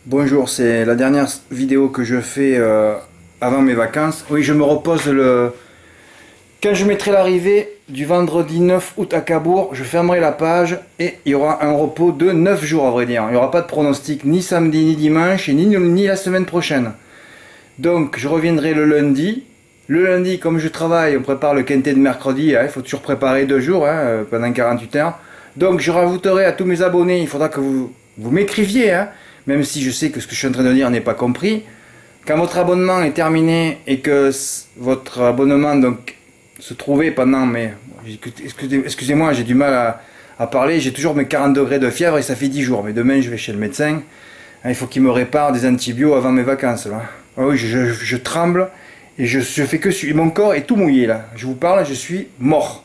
Bonjour, c'est la dernière vidéo que je fais avant mes vacances. Oui, je me repose quand je mettrai l'arrivée du vendredi 9 août à Cabourg, je fermerai la page et il y aura un repos de 9 jours à vrai dire. Il n'y aura pas de pronostic ni samedi ni dimanche et ni la semaine prochaine. Donc je reviendrai le lundi. Le lundi, comme je travaille, on prépare le quintet de mercredi. Il faut toujours préparer 2 jours pendant 48 heures. Donc je rajouterai à tous mes abonnés, il faudra que vous m'écriviez, même si je sais que ce que je suis en train de dire n'est pas compris. Quand votre abonnement est terminé et que votre abonnement donc se trouvait pendant mes... Excusez-moi, j'ai du mal à parler, j'ai toujours mes 40 degrés de fièvre et ça fait 10 jours. Mais demain je vais chez le médecin. Il faut qu'il me répare des antibiotiques avant mes vacances. Là. Ah oui, je tremble et je fais que suivre. Mon corps est tout mouillé là. Je vous parle, je suis mort.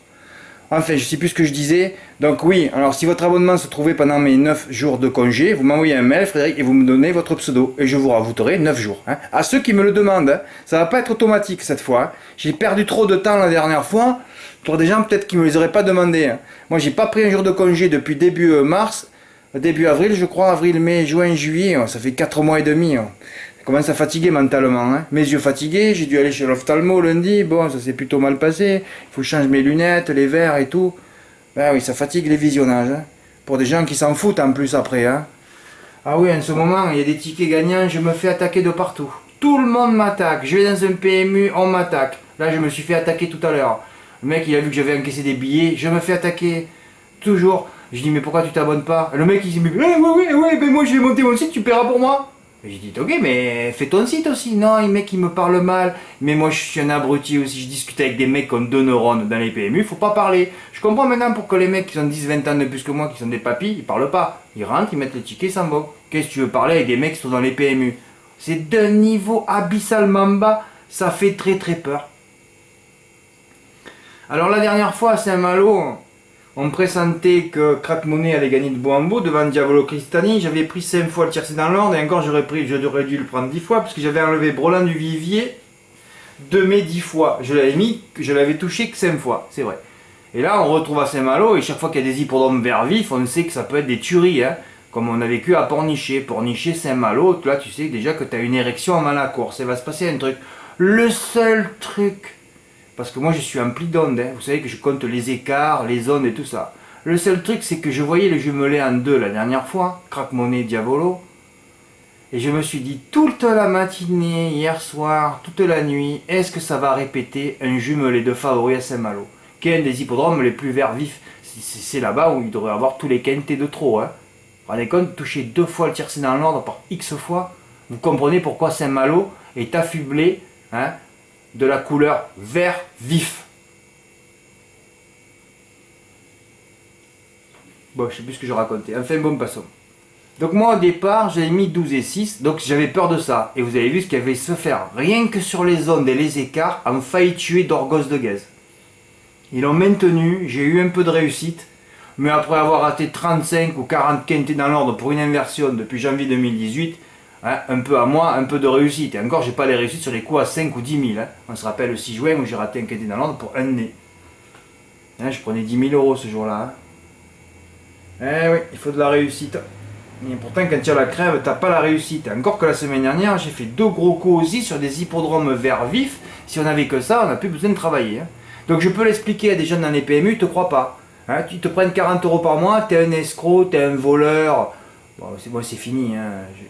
Enfin, je sais plus ce que je disais. Donc oui, alors si votre abonnement se trouvait pendant mes 9 jours de congé, vous m'envoyez un mail, Frédéric, et vous me donnez votre pseudo. Et je vous rajouterai 9 jours. À ceux qui me le demandent, ça va pas être automatique cette fois. J'ai perdu trop de temps la dernière fois pour des gens peut-être qui me les auraient pas demandé. Moi, j'ai pas pris un jour de congé depuis début mars, début avril, je crois, avril, mai, juin, juillet. Ça fait 4 mois et demi. Je commence à fatiguer mentalement. Mes yeux fatigués, j'ai dû aller chez l'ophtalmo lundi. Bon, ça s'est plutôt mal passé. Il faut changer mes lunettes, les verres et tout. Ben oui, ça fatigue les visionnages. Pour des gens qui s'en foutent en plus après. Ah oui, en ce moment, il y a des tickets gagnants, je me fais attaquer de partout. Tout le monde m'attaque. Je vais dans un PMU, on m'attaque. Là, je me suis fait attaquer tout à l'heure. Le mec, il a vu que j'avais encaissé des billets. Je me fais attaquer. Toujours. Je dis, mais pourquoi tu t'abonnes pas? Le mec, il dit, oui, mais moi, je vais monter mon site, tu paieras pour moi. J'ai dit, ok, mais fais ton site aussi. Non, les mecs, ils me parlent mal. Mais moi, je suis un abruti aussi. Je discute avec des mecs qui ont 2 neurones dans les PMU. Faut pas parler. Je comprends maintenant pourquoi les mecs qui ont 10-20 ans de plus que moi, qui sont des papis, ils parlent pas. Ils rentrent, ils mettent les tickets, ils s'en vont. Qu'est-ce que tu veux parler avec des mecs qui sont dans les PMU? C'est d'un niveau abyssalement bas. Ça fait très très peur. Alors, la dernière fois à Saint-Malo, on me pressentait que Crack Money allait gagner de beau en beau devant Diavolo Cristani. J'avais pris 5 fois le tiercé dans l'ordre et encore j'aurais dû le prendre 10 fois parce que j'avais enlevé Broland du Vivier de mes 10 fois. Je l'avais touché que 5 fois, c'est vrai. Et là on retrouve à Saint-Malo et chaque fois qu'il y a des hippodromes vert vif, on sait que ça peut être des tueries. Comme on a vécu à Pornichet. Pornichet, Saint-Malo, là tu sais déjà que tu as une érection avant la course. Il va se passer un truc. Le seul truc, parce que moi je suis un pli d'onde, vous savez que je compte les écarts, les ondes et tout ça. Le seul truc c'est que je voyais le jumelé en deux la dernière fois, Crack Money Diavolo, et je me suis dit toute la matinée, hier soir, toute la nuit, est-ce que ça va répéter un jumelé de favoris à Saint-Malo, qui est un des hippodromes les plus verts vifs. C'est là-bas où il devrait avoir tous les quintés de trop. Vous vous rendez compte, toucher 2 fois le tiercé dans l'ordre par X fois, vous comprenez pourquoi Saint-Malo est affublé de la couleur vert vif. Bon, je sais plus ce que je racontais. Enfin, bon, passons. Donc moi, au départ, j'avais mis 12 et 6, donc j'avais peur de ça. Et vous avez vu ce qu'il y avait se faire, rien que sur les ondes et les écarts, en failli tuer d'Orgos de Guez. Ils l'ont maintenu, j'ai eu un peu de réussite, mais après avoir raté 35 ou 40 quintés dans l'ordre pour une inversion depuis janvier 2018, un peu à moi, un peu de réussite. Et encore, j'ai pas les réussites sur les coups à 5 ou 10 000. On se rappelle le 6 juin où j'ai raté un quintet dans l'ordre pour un nez. Je prenais 10 000 € ce jour-là. Eh oui, il faut de la réussite. Et pourtant, quand tu as la crève, t'as pas la réussite. Encore que la semaine dernière, j'ai fait 2 gros coups aussi sur des hippodromes vert vif. Si on avait que ça, on n'a plus besoin de travailler. Donc je peux l'expliquer à des jeunes dans les PMU, ils te croient pas. Tu te prennent 40 € par mois, t'es un escroc, t'es un voleur. Bon, c'est fini,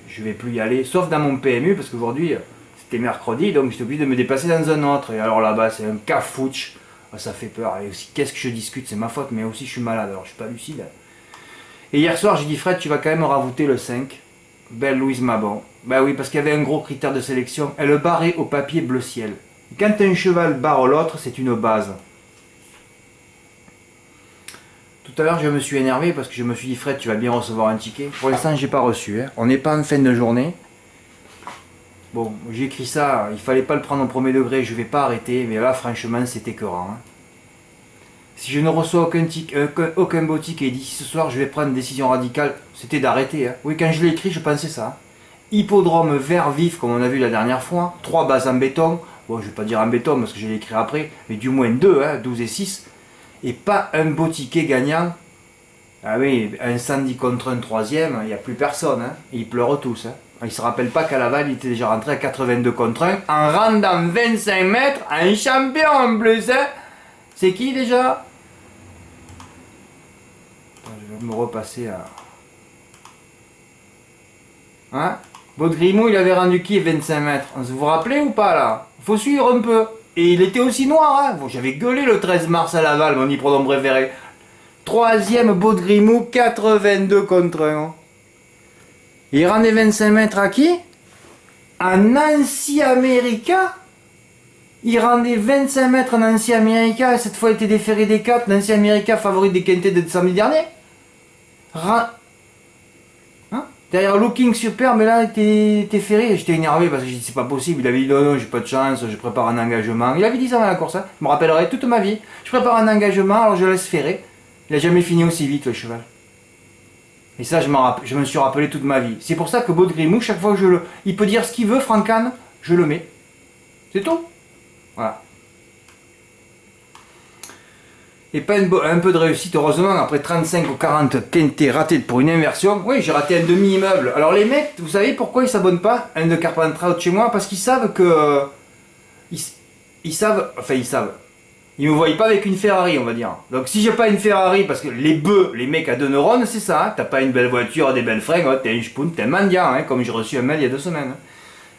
je vais plus y aller, sauf dans mon PMU, parce qu'aujourd'hui, c'était mercredi, donc j'étais obligé de me déplacer dans un autre. Et alors là-bas, c'est un cafouche, ça fait peur. Et aussi, qu'est-ce que je discute, c'est ma faute, mais aussi je suis malade, alors je suis pas lucide. Et hier soir, j'ai dit, Fred, tu vas quand même rajouter le 5. Belle Louise Mabon. Ben oui, parce qu'il y avait un gros critère de sélection, elle barrait au papier bleu ciel. Quand un cheval barre l'autre, c'est une base. Tout à l'heure, je me suis énervé parce que je me suis dit, Fred, tu vas bien recevoir un ticket. Pour l'instant, j'ai pas reçu. On n'est pas en fin de journée. Bon, j'ai écrit ça, il fallait pas le prendre au premier degré, je vais pas arrêter. Mais là, franchement, c'est écœurant. Si je ne reçois aucun beau ticket d'ici ce soir, je vais prendre une décision radicale. C'était d'arrêter. Oui, quand je l'ai écrit, je pensais ça. Hippodrome vert vif, comme on a vu la dernière fois. 3 bases en béton. Bon, je vais pas dire en béton parce que je l'ai écrit après. Mais du moins 2, 12 et 6. Et pas un beau ticket gagnant Ah oui, un 110 contre un troisième, il n'y a plus personne. Hein. Ils pleurent tous. Hein. Ils ne se rappellent pas qu'à Laval, il était déjà rentré à 82 contre 1 en rendant 25 mètres à un champion en plus. Hein. C'est qui déjà? Je vais me repasser à... Hein? Baudgrimou, il avait rendu qui 25 mètres? Vous vous rappelez ou pas là? Il faut suivre un peu. Et il était aussi noir. Hein. Bon, j'avais gueulé le 13 mars à Laval, mon hippodrome préféré. Troisième Baudgrimou, 82 contre 1. Il rendait 25 mètres à qui? À Nancy America. Il rendait 25 mètres à Nancy America et cette fois il était déféré des 4. Nancy America, favori des quintés de samedi dernier. Hein? Derrière Looking Super, mais là il était ferré. J'étais énervé parce que j'ai dit c'est pas possible. Il avait dit non, non, j'ai pas de chance, je prépare un engagement. Il avait dit ça dans la course, hein. Je me rappellerai toute ma vie. Je prépare un engagement, alors je laisse ferrer. Il a jamais fini aussi vite le cheval. Et ça, je me suis rappelé toute ma vie. C'est pour ça que Baudgrimou, chaque fois que il peut dire ce qu'il veut, Francan, je le mets. C'est tout. Voilà. Et pas un peu de réussite, heureusement, après 35 ou 40 quintés ratés pour une inversion. Oui, j'ai raté un demi-immeuble. Alors les mecs, vous savez pourquoi ils s'abonnent pas à un de Carpentras de chez moi? Parce qu'ils savent que... Ils savent... Enfin, ils savent. Ils me voient pas avec une Ferrari, on va dire. Donc si j'ai pas une Ferrari, parce que les bœufs, les mecs à 2 neurones, c'est ça. Hein, t'as pas une belle voiture, des belles fringues, oh, t'es un spoon, t'es un mendiant, hein, comme j'ai reçu un mail il y a 2 semaines. Hein.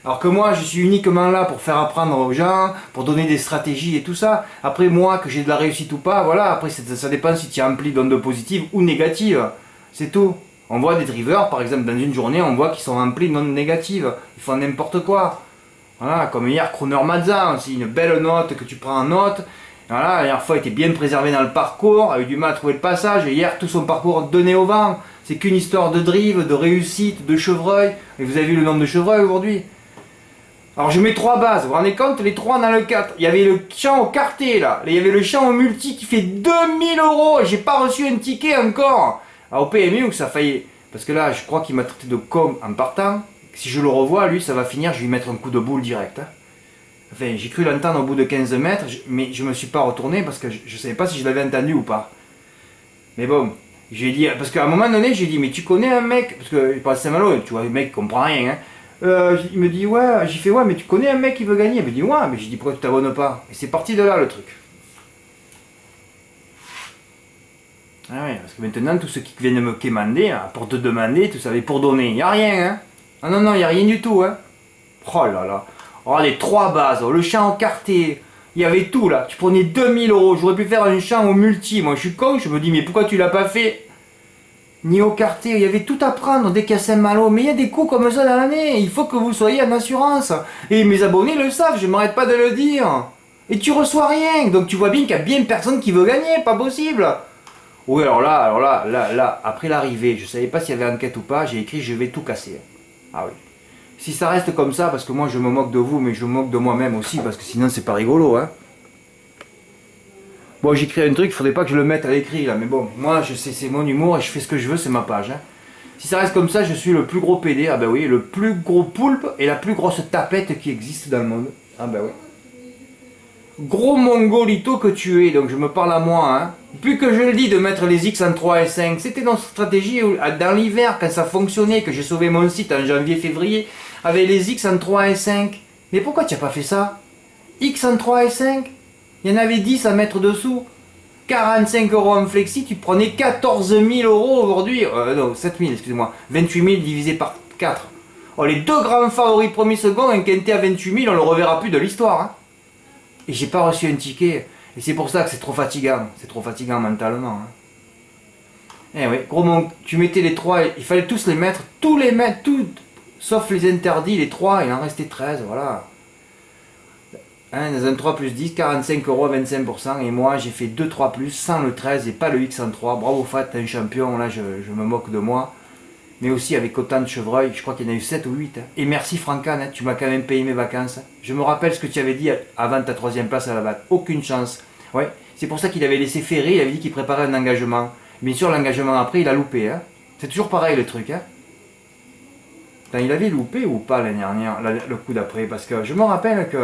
Alors que moi, je suis uniquement là pour faire apprendre aux gens, pour donner des stratégies et tout ça. Après, moi, que j'ai de la réussite ou pas, voilà. Après, ça dépend si tu es rempli d'ondes positives ou négatives. C'est tout. On voit des drivers, par exemple, dans une journée, on voit qu'ils sont remplis d'ondes négatives. Ils font n'importe quoi. Voilà, comme hier, Croner Mazza, aussi une belle note que tu prends en note. Voilà, la dernière fois, il était bien préservé dans le parcours, a eu du mal à trouver le passage, et hier, tout son parcours donné au vent. C'est qu'une histoire de drive, de réussite, de chevreuil. Et vous avez vu le nombre de chevreuils aujourd'hui? Alors je mets 3 bases, vous vous rendez compte, les 3 dans le 4. Il y avait le champ au quartier là, il y avait le champ au multi qui fait 2000 €, et j'ai pas reçu un ticket encore. Alors au PMU où ça faillit, parce que là je crois qu'il m'a traité de con en partant. Si je le revois, lui ça va finir, je vais lui mettre un coup de boule direct. Hein. Enfin, j'ai cru l'entendre au bout de 15 mètres, mais je me suis pas retourné parce que je savais pas si je l'avais entendu ou pas. Mais bon, j'ai dit, parce qu'à un moment donné, j'ai dit, mais tu connais un mec, parce que il passe Saint-Malo, tu vois, le mec comprend rien, hein. Il me dit, ouais, j'ai fait, ouais, mais tu connais un mec qui veut gagner? Il me dit, ouais, mais j'ai dit, pourquoi tu t'abonnes pas? Et c'est parti de là le truc. Ah ouais, parce que maintenant, tous ceux qui viennent me quémander, hein, pour te demander, tout ça, mais pour donner, il n'y a rien, hein. Ah non, non, il n'y a rien du tout, hein. Oh là là. Oh, les 3 bases, oh, le champ encarté, il y avait tout là. Tu prenais 2000 €, j'aurais pu faire un champ au multi. Moi, je suis con, je me dis, mais pourquoi tu l'as pas fait? Ni au quartier, il y avait tout à prendre dès qu'il y a Saint-Malo. Mais il y a des coups comme ça dans l'année, il faut que vous soyez en assurance. Et mes abonnés le savent, je m'arrête pas de le dire. Et tu reçois rien, donc tu vois bien qu'il y a bien personne qui veut gagner, pas possible. Oui, alors là, après l'arrivée, je savais pas s'il y avait enquête ou pas, j'ai écrit je vais tout casser. Ah oui. Si ça reste comme ça, parce que moi je me moque de vous, mais je me moque de moi-même aussi, parce que sinon c'est pas rigolo, hein. Bon, j'écris un truc, il faudrait pas que je le mette à l'écrit là, mais bon, moi je sais, c'est mon humour et je fais ce que je veux, c'est ma page. Hein. Si ça reste comme ça, je suis le plus gros PD, ah ben oui, le plus gros poulpe et la plus grosse tapette qui existe dans le monde. Ah ben oui. Gros mongolito que tu es, donc je me parle à moi, hein. Plus que je le dis de mettre les X en 3 et 5, c'était notre stratégie dans l'hiver quand ça fonctionnait, que j'ai sauvé mon site en janvier-février, avec les X en 3 et 5. Mais pourquoi tu n'as pas fait ça? X en 3 et 5? Il y en avait 10 à mettre dessous. 45 € en flexi, tu prenais 14 000 € aujourd'hui. Non, 7 000, excusez-moi. 28 000 divisé par 4. Oh, les 2 grands favoris premier second, un quintet à 28 000, on le reverra plus de l'histoire. Hein. Et j'ai pas reçu un ticket. Et c'est pour ça que c'est trop fatigant. C'est trop fatigant mentalement. Hein. Eh oui, gros mon, tu mettais les 3, il fallait tous les mettre, sauf les interdits, les 3, il en restait 13, voilà. Hein, dans un 3 plus 10, 45 € à 25%, et moi j'ai fait 2-3 plus, sans le 13 et pas le X en 3. Bravo Fat, t'es un champion, là je me moque de moi. Mais aussi avec autant de chevreuils, je crois qu'il y en a eu 7 ou 8. Hein. Et merci Francan, hein, tu m'as quand même payé mes vacances. Je me rappelle ce que tu avais dit avant ta 3e place à la batte, aucune chance. Ouais, c'est pour ça qu'il avait laissé Ferré, il avait dit qu'il préparait un engagement. Bien sûr, l'engagement après, il a loupé. Hein. C'est toujours pareil le truc. Hein. Putain, il avait loupé ou pas l'année dernière, le coup d'après? Parce que je me rappelle que...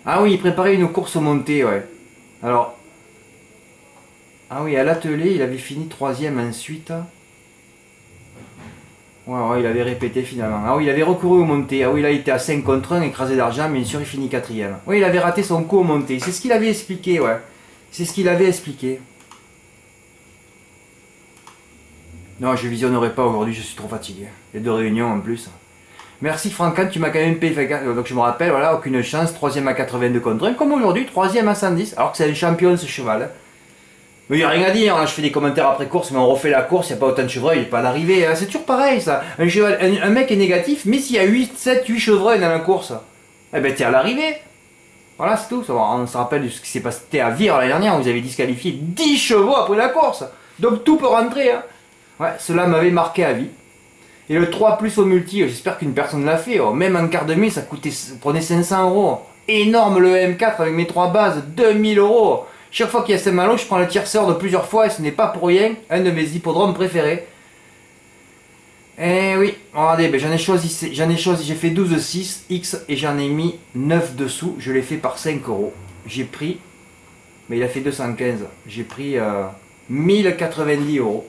Ah oui, il préparait une course montée, ouais. Alors, Ah oui, à l'atelier, il avait fini troisième ensuite. Ouais, il avait répété finalement. Ah oui, il avait recouru au montées. Ah oui, là, il était à 5 contre 1, écrasé d'argent, mais bien sûr, il finit quatrième. Oui, il avait raté son coup au montées. C'est ce qu'il avait expliqué, ouais. C'est ce qu'il avait expliqué. Non, je visionnerai pas aujourd'hui, je suis trop fatigué. Il y a 2 réunions en plus. Merci Franck, tu m'as quand même payé. Donc je me rappelle, voilà, aucune chance, troisième à 82 contre 1, comme aujourd'hui, troisième à 110, alors que c'est un champion ce cheval. Mais il n'y a rien à dire, là je fais des commentaires après course, mais on refait la course, il n'y a pas autant de chevreuils, il n'y a pas d'arrivée. C'est toujours pareil ça. Un, cheval, un mec est négatif, mais s'il y a 8, 7, 8 chevreuils dans la course, eh ben t'es à l'arrivée. Voilà, c'est tout. On se rappelle de ce qui s'est passé à Vire l'année dernière, où vous avez disqualifié 10 chevaux après la course. Donc tout peut rentrer. Hein. Ouais, cela m'avait marqué à vie. Et le 3 plus au multi, j'espère qu'une personne l'a fait. Même en quart de mille, ça prenait 500 euros. Énorme le M4 avec mes 3 bases, 2000 euros. Chaque fois qu'il y a Saint-Malo, je prends le tierceur de plusieurs fois et ce n'est pas pour rien un de mes hippodromes préférés. Eh oui, regardez, ben j'en ai choisi, j'ai fait 12,6 X et j'en ai mis 9 dessous. Je l'ai fait par 5 euros. J'ai pris, mais il a fait 215. J'ai pris 1090 euros.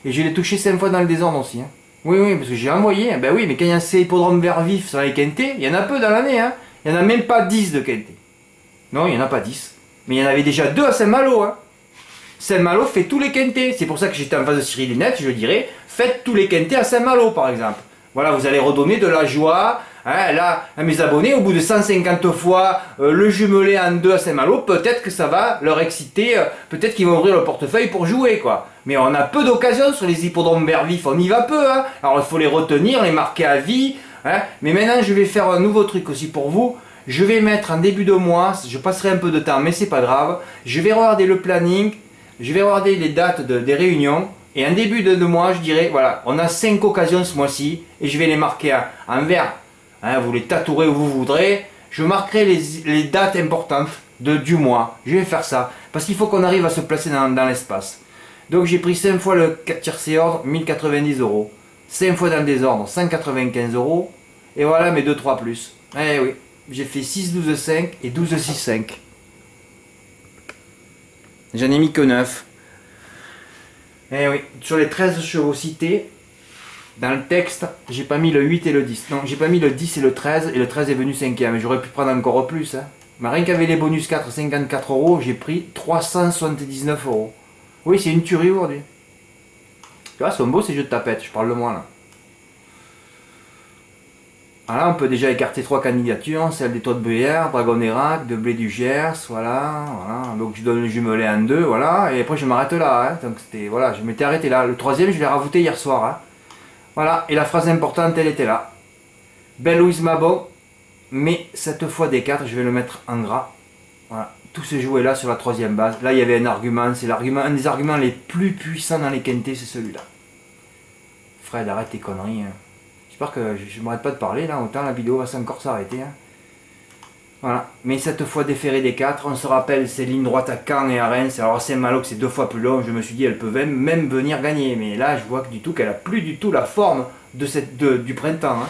Et je l'ai touché 5 fois dans le désordre aussi. Hein. Oui, oui, parce que j'ai envoyé. Ben oui, mais quand il y a ces hippodromes vert vif sur les quintés, il y en a peu dans l'année. Hein. Il n'y en a même pas 10 de quintés. Non, il n'y en a pas 10. Mais il y en avait déjà 2 à Saint-Malo. Hein. Saint-Malo fait tous les quintés. C'est pour ça que j'étais en face de Cyril Linette, je dirais, faites tous les quintés à Saint-Malo, par exemple. Voilà, vous allez redonner de la joie. Hein, là, à mes abonnés, au bout de 150 fois le jumelé en 2 à Saint-Malo, peut-être que ça va leur exciter, peut-être qu'ils vont ouvrir le portefeuille pour jouer, quoi. Mais on a peu d'occasions sur les hippodromes vert vif, on y va peu, hein. Alors il faut les retenir, les marquer à vie, hein. Mais maintenant, je vais faire un nouveau truc aussi pour vous. Je vais mettre en début de mois, je passerai un peu de temps, mais c'est pas grave. Je vais regarder le planning, je vais regarder les dates des réunions. Et en début de mois, je dirais, voilà, on a 5 occasions ce mois-ci, et je vais les marquer en vert. Hein, vous les tatouerez où vous voudrez. Je marquerai les dates importantes du mois. Je vais faire ça. Parce qu'il faut qu'on arrive à se placer dans l'espace. Donc j'ai pris 5 fois le tiercé ordre, 1090 euros. 5 fois dans le désordre, 195 euros. Et voilà mes 2-3 plus. Eh oui, j'ai fait 6-12-5 et 12-6-5. J'en ai mis que 9. Eh oui, sur les 13 chevaux cités, dans le texte, j'ai pas mis le 8 et le 10. Non, j'ai pas mis le 10 et le 13 est venu 5ème. J'aurais pu prendre encore plus. Hein. Mais rien qu'avec les bonus 4, 54 euros, j'ai pris 379 euros. Oui, c'est une tuerie aujourd'hui. Tu vois, c'est beau ces jeux de tapette, je parle de moi là. Voilà, on peut déjà écarter 3 candidatures, celle des Taux de Bruyère, Dragon Erac, de Blé du Gers, voilà. Donc je donne le jumelé en 2, voilà, et après je m'arrête là, hein. Donc c'était, voilà, je m'étais arrêté là. Le 3ème, je l'ai rajouté hier soir, hein. Voilà, et la phrase importante, elle était là. Belle Louise Mabon, mais cette fois des 4, je vais le mettre en gras. Voilà, tout se jouait là sur la 3ème base. Là, il y avait un argument, c'est l'argument, un des arguments les plus puissants dans les quintés, c'est celui-là. Fred, arrête tes conneries, hein. J'espère que je ne m'arrête pas de parler là, autant la vidéo va encore s'arrêter. Hein. Voilà, mais cette fois déféré des 4, on se rappelle ces lignes droites à Caen et à Reims. Alors Saint-Malo, c'est 2 fois plus long, je me suis dit elle peut même venir gagner. Mais là, je vois que du tout qu'elle a plus du tout la forme du printemps. Hein.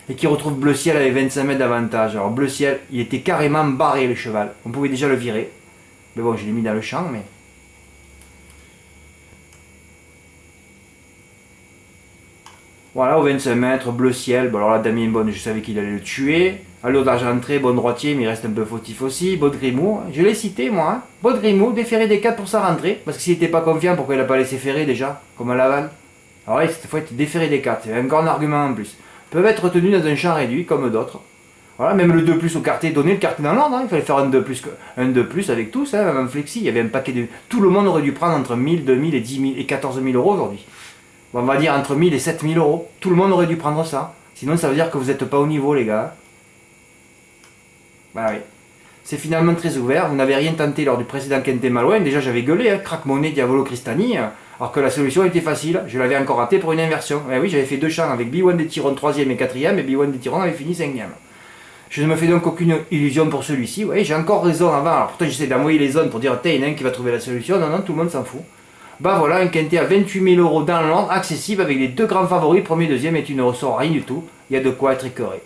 Et qui retrouve Bleu Ciel avec 25 mètres d'avantage. Alors Bleu Ciel, il était carrément barré le cheval. On pouvait déjà le virer. Mais bon, je l'ai mis dans le champ, mais... Voilà, au 25 mètres, Bleu Ciel. Bon, alors là, Damien Bonne, je savais qu'il allait le tuer. Allô d'Argentré, bon droitier, mais il reste un peu fautif aussi. Baudgrimou, je l'ai cité moi. Hein. Baudgrimou, déféré des 4 pour sa rentrée. Parce que s'il n'était pas confiant, pourquoi il n'a pas laissé ferrer déjà, comme à Laval. Alors oui, cette fois, il était déféré des 4. C'est encore un argument en plus. Peuvent être retenus dans un champ réduit, comme d'autres. Voilà, même le 2 plus au quartier, donner le quartier dans l'ordre. Hein. Il fallait faire un 2 plus avec tous, hein, même en flexi. Il y avait un paquet de. Tout le monde aurait dû prendre entre 1000, 2000 et 10 000 et 14 000 euros aujourd'hui. On va dire entre 1000 et 7000 euros. Tout le monde aurait dû prendre ça. Sinon, ça veut dire que vous n'êtes pas au niveau, les gars. Bah oui. C'est finalement très ouvert. Vous n'avez rien tenté lors du précédent Quintet Malouin. Déjà, j'avais gueulé, hein, craque monnaie, Diavolo Cristani. Alors que la solution était facile. Je l'avais encore raté pour une inversion. Eh oui, j'avais fait 2 champs avec B1 des Tirons 3ème et 4ème. Et B1 des Tirons avait fini 5ème. Je ne me fais donc aucune illusion pour celui-ci. Oui, j'ai encore raison avant. Alors pourtant, j'essaie d'envoyer les zones pour dire, il y en a un qui va trouver la solution. Non, non, tout le monde s'en fout. Bah voilà, un quintet à 28 000 euros dans l'ordre, accessible avec les 2 grands favoris, premier, deuxième, et tu ne ressors rien du tout. Il y a de quoi être écœuré.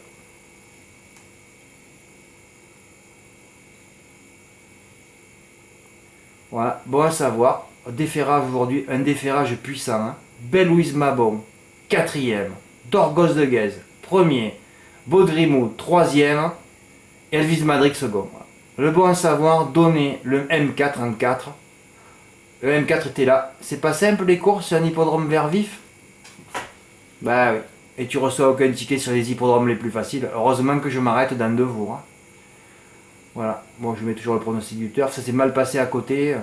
Voilà, bon à savoir. Déferrage aujourd'hui, un déferrage puissant. Hein. Belle-Louise Mabon, 4e. Dorgos de Guèze, 1er. Baudrimou, 3e. Elvis Madric, 2nd. Le bon à savoir, donner le M4 en 4. Le M4 était là. C'est pas simple les courses sur un hippodrome vert vif? Bah oui. Et tu reçois aucun ticket sur les hippodromes les plus faciles. Heureusement que je m'arrête dans 2 jours. Hein. Voilà. Bon, je mets toujours le pronostic du turf. Ça s'est mal passé à côté.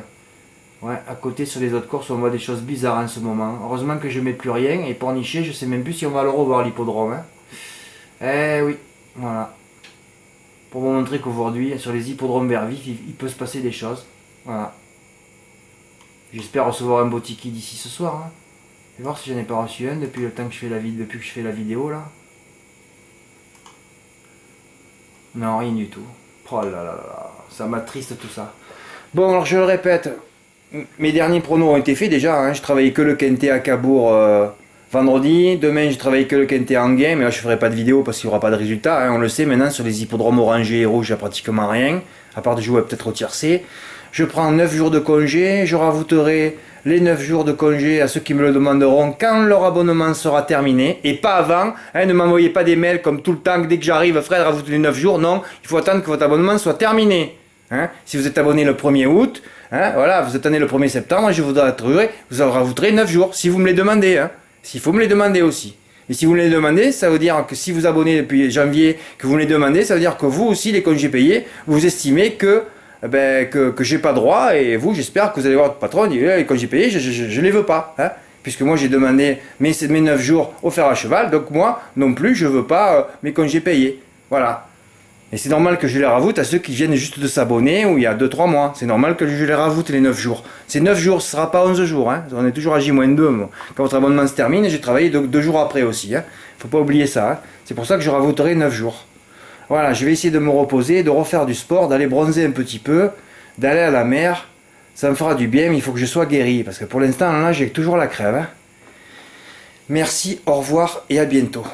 Ouais, à côté sur les autres courses, on voit des choses bizarres en ce moment. Heureusement que je mets plus rien. Et pour nicher, je sais même plus si on va le revoir l'hippodrome. Hein. Eh oui. Voilà. Pour vous montrer qu'aujourd'hui, sur les hippodromes vert vif, il peut se passer des choses. Voilà. J'espère recevoir un beau ticket d'ici ce soir. Hein. Je vais voir si j'en ai pas reçu un depuis le temps que je fais depuis que je fais la vidéo là. Non, rien du tout. Oh là là là, ça m'attriste tout ça. Bon, alors je le répète, mes derniers pronos ont été faits déjà. Hein. Je travaillais que le quintet à Cabourg vendredi. Demain, je travaille que le quintet en gain. Mais là, je ferai pas de vidéo parce qu'il n'y aura pas de résultat. Hein. On le sait maintenant, sur les hippodromes orangés et rouges, il n'y a pratiquement rien. À part de jouer peut-être au tiercé. Je prends 9 jours de congé. Je rajouterai les 9 jours de congé à ceux qui me le demanderont quand leur abonnement sera terminé. Et pas avant. Hein, ne m'envoyez pas des mails comme tout le temps. Dès que j'arrive, Fred, rajoute les 9 jours. Non, il faut attendre que votre abonnement soit terminé. Hein, si vous êtes abonné le 1er août, hein, voilà, vous êtes né le 1er septembre, je vous en rajouterez 9 jours, si vous me les demandez. Hein, s'il faut me les demander aussi. Et si vous me les demandez, ça veut dire que si vous abonnez depuis janvier, que vous me les demandez, ça veut dire que vous aussi, les congés payés, vous estimez que j'ai pas droit, et vous, j'espère que vous allez voir votre patron, dit, les congés payés, je les veux pas. Hein, puisque moi, j'ai demandé mes 9 jours offerts à cheval, donc moi, non plus, je veux pas mes congés payés. Voilà. Et c'est normal que je les rajoute à ceux qui viennent juste de s'abonner ou il y a 2-3 mois. C'est normal que je les rajoute les 9 jours. Ces 9 jours, ce ne sera pas 11 jours. Hein. On est toujours à J-2. Moi. Quand votre abonnement se termine, j'ai travaillé 2 jours après aussi. Il hein. ne faut pas oublier ça. Hein. C'est pour ça que je rajouterai 9 jours. Voilà, je vais essayer de me reposer, de refaire du sport, d'aller bronzer un petit peu, d'aller à la mer. Ça me fera du bien, mais il faut que je sois guéri. Parce que pour l'instant, là, j'ai toujours la crève. Hein. Merci, au revoir et à bientôt.